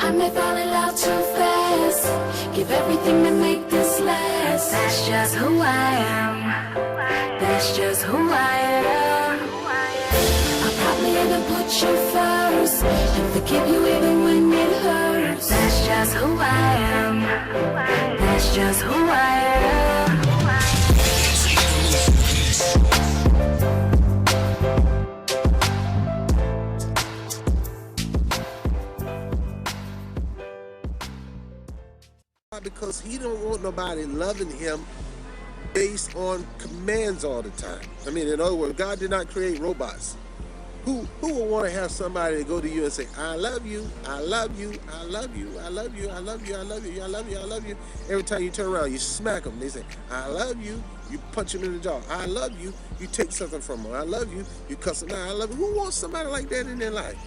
I may fall in love too fast, give everything to make this last. That's just who I am, that's just who I am. I'll probably even put you first, and forgive you even when it hurts. That's just who I am, that's just who I am. Because he don't want nobody loving him based on commands all the time. I mean, in other words, God did not create robots. Who would want to have somebody to go to you and say, I love you, I love you, I love you, I love you, I love you, I love you, I love you, I love you. Every time you turn around, you smack them. They say, I love you, you punch them in the jaw. I love you, you take something from them. I love you, you cuss them out. I love you. Who wants somebody like that in their life?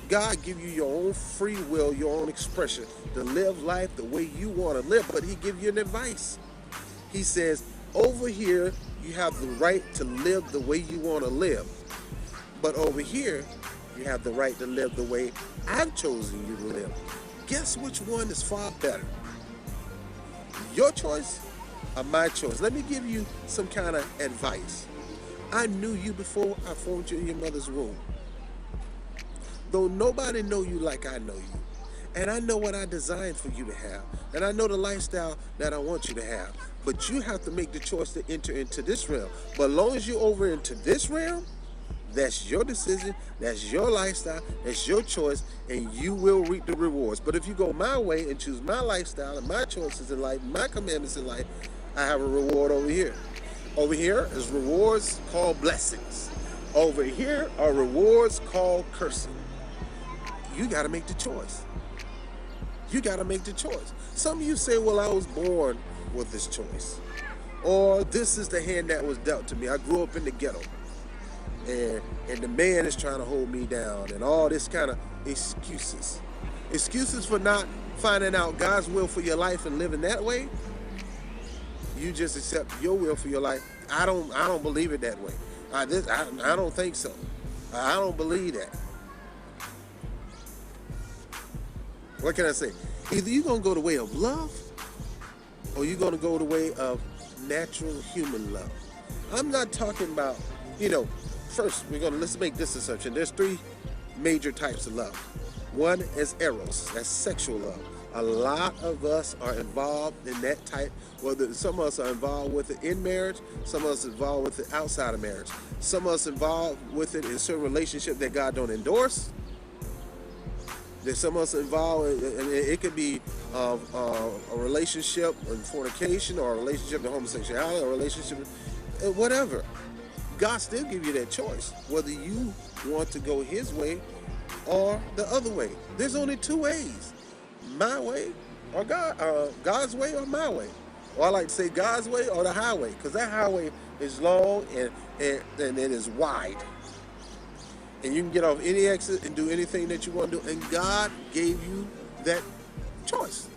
God give you your own free will, your own expression to live life the way you want to live, but he give you an advice. He says, over here, you have the right to live the way you want to live. But over here, you have the right to live the way I've chosen you to live. Guess which one is far better? Your choice or my choice? Let me give you some kind of advice. I knew you before I formed you in your mother's womb. Though nobody know you like I know you. And I know what I designed for you to have. And I know the lifestyle that I want you to have. But you have to make the choice to enter into this realm. But as long as you're over into this realm, that's your decision, that's your lifestyle, that's your choice, and you will reap the rewards. But if you go my way and choose my lifestyle and my choices in life, my commandments in life, I have a reward over here. Over here is rewards called blessings. Over here are rewards called cursing. You got to make the choice. You got to make the choice. Some of you say, well, I was born with this choice. Or this is the hand that was dealt to me. I grew up in the ghetto. And the man is trying to hold me down. And all this kind of excuses. Excuses for not finding out God's will for your life and living that way. You just accept your will for your life. I don't believe it that way. I don't think so. I don't believe that. What can I say? Either you're going to go the way of love or you're going to go the way of natural human love. I'm not talking about, first let's make this assumption. There's three major types of love. One is eros, that's sexual love. A lot of us are involved in that type, whether some of us are involved with it in marriage, some of us involved with it outside of marriage. Some of us involved with it in certain relationships that God don't endorse. There's some of us involved, and it could be a relationship in fornication, or a relationship in homosexuality, or a relationship, whatever. God still gives you that choice, whether you want to go his way or the other way. There's only two ways, my way or God's way or my way. Or I like to say God's way or the highway, because that highway is long and it is wide. And you can get off any exit and do anything that you want to do. And God gave you that choice.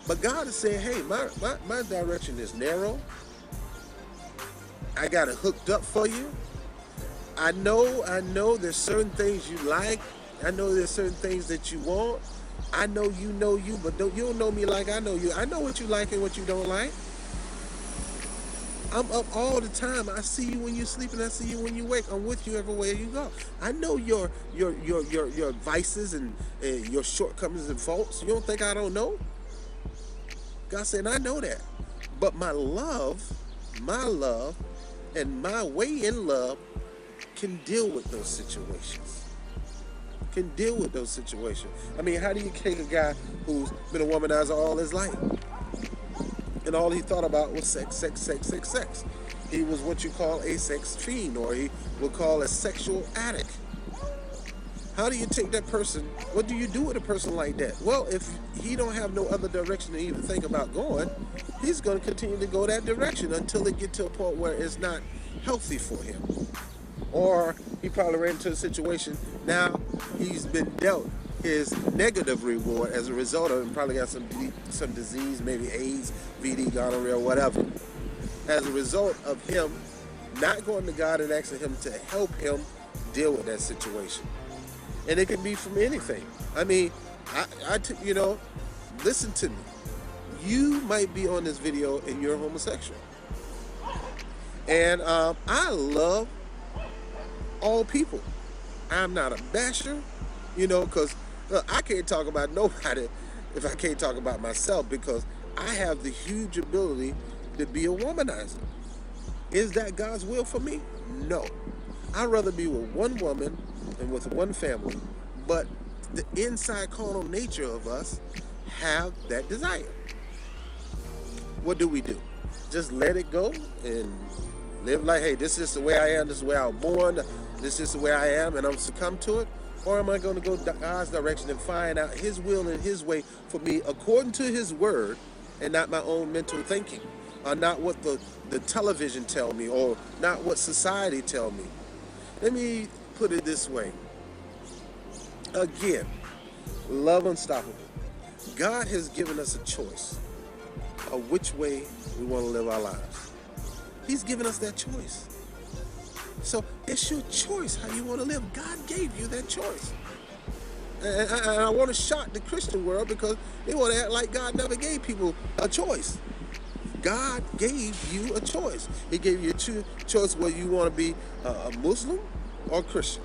But God is saying, hey, my direction is narrow. I got it hooked up for you. I know there's certain things you like. I know there's certain things that you want. I know you, but you don't know me like I know you. I know what you like and what you don't like. I'm up all the time. I see you when you're sleeping. I see you when you wake. I'm with you everywhere you go. I know your vices and your shortcomings and faults. You don't think I don't know? God said, I know that. But my love, and my way in love can deal with those situations. I mean, how do you take a guy who's been a womanizer all his life? And all he thought about was sex. He was what you call a sex fiend, or he would call a sexual addict. How do you take that person? What do you do with a person like that? Well, if he don't have no other direction to even think about going, he's going to continue to go that direction until it get to a point where it's not healthy for him. Or he probably ran into a situation, now he's been dealt his negative reward as a result of, and probably got some disease, maybe AIDS, VD, gonorrhea, whatever, as a result of him not going to God and asking him to help him deal with that situation. And it can be from anything. I mean, listen to me. You might be on this video and you're homosexual. And I love all people. I'm not a basher, because I can't talk about nobody if I can't talk about myself, because I have the huge ability to be a womanizer. Is that God's will for me? No. I'd rather be with one woman and with one family, but the inside carnal nature of us have that desire. What do? Just let it go and live like, hey, this is the way I am, this is the way I was born, this is the way I am, and I'm succumb to it? Or am I going to go God's direction and find out his will and his way for me according to his word, and not my own mental thinking, or not what the television tell me, or not what society tell me? Let me put it this way. Again, love unstoppable. God has given us a choice of which way we want to live our lives. He's given us that choice. So it's your choice how you want to live. God gave you that choice. And I want to shock the Christian world, because they want to act like God never gave people a choice. God gave you a choice. He gave you a choice whether you want to be a Muslim or Christian.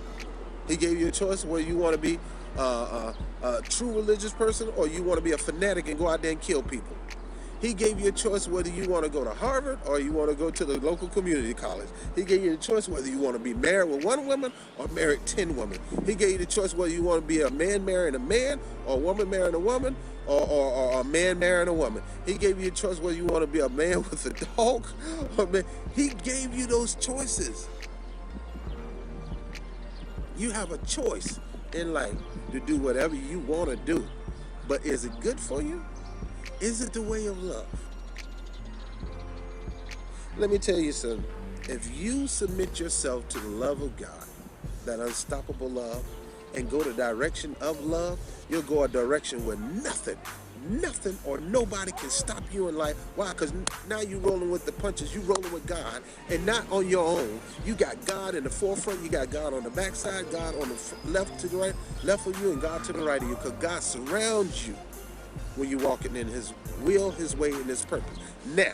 He gave you a choice whether you want to be a true religious person, or you want to be a fanatic and go out there and kill people. He gave you a choice whether you want to go to Harvard or you want to go to the local community college. He gave you the choice whether you want to be married with one woman or married 10 women. He gave you the choice whether you want to be a man marrying a man, or a woman marrying a woman, or a man marrying a woman. He gave you a choice whether you want to be a man with a dog or man. He gave you those choices. You have a choice in life to do whatever you want to do. But is it good for you? Is it the way of love? Let me tell you something. If you submit yourself to the love of God, that unstoppable love, and go the direction of love, you'll go a direction where nothing or nobody can stop you in life. Why? Because now you're rolling with the punches. You're rolling with God, and not on your own. You got God in the forefront. You got God on the backside, God on the left to the right, left of you, and God to the right of you, because God surrounds you when you're walking in his will, his way, and his purpose. Now,